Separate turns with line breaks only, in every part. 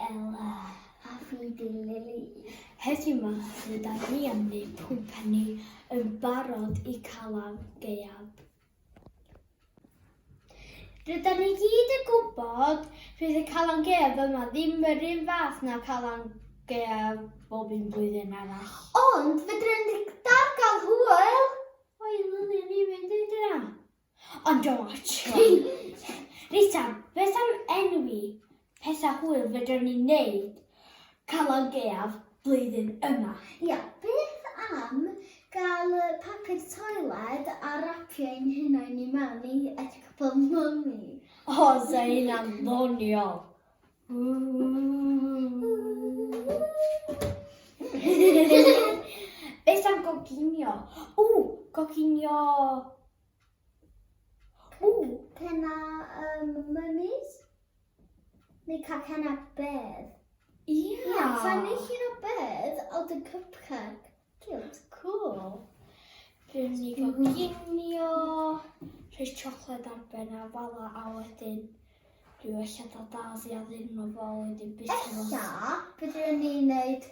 Ella.
A fi di Lily.
Heddiw yma, rydyn ni am wneud pwmpenni yn barod I Calan Gaeaf. Rydyn ni gyd yn gwybod fydd y Calan Gaeaf yma ddim yr un fath na Calan Gaeaf bob un blwyddyn arall.
Ond fedrwn ni dal gael hwyl.
Oi, Lili, ni fynd i dyna. Ond George. Rita, beth am enwi pethau hwyl fedrwn ni wneud Calan Gaeaf blwyddyn yma?
Ia, beth am gael papur toiled a rapio ein hunain I mewn I edrych fel mummy?
O, sa hynna'n ddoniol. Beth am goginio? Goginio.
Cenna mummies? Neu cael cenna bedd?
Ia.
Sa'n ei llun o bedd oedd yn cupcake. Cute.
Cool. Rydyn ni goginio. Rhys siocled ar ben a fala a wedyn rhyw ellad o dasi a ddyn nhw fo wedyn beth
Ella, bydden ni'n neud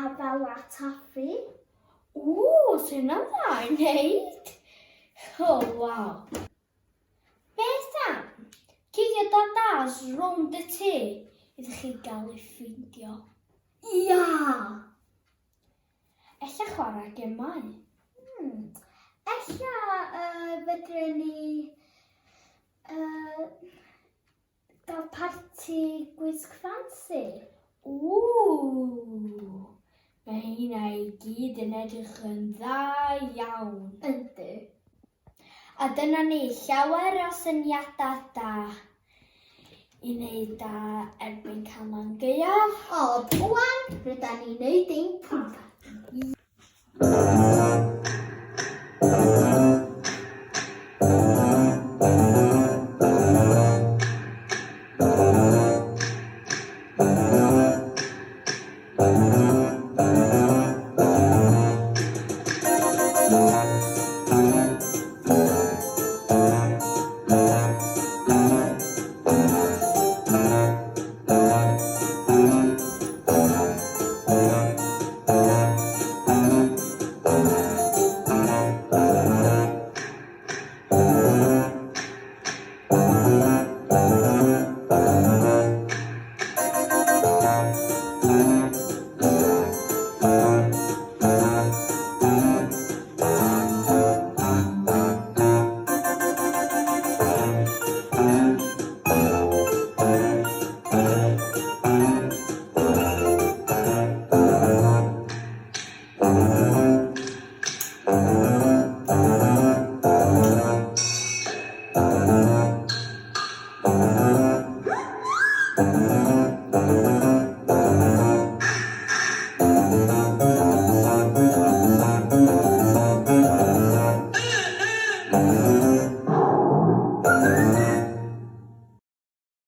afala taffi.
Sy'n am dda I wneud. Waw. Beth am? Cyddio da das rownd y tŷ idych chi gael ei ffeindio.
Ia!
Ella chwarae gemau.
Ella fedrwn ni gael parti gwisg fancy.
Mae hynna I gyd yn edrych yn dda iawn.
Yndi.
A dyna ni llawer o syniadau da I wneud erbyn Calan Gaeaf.
Ond, wan, rydyn ni'n neud ein pwmpen.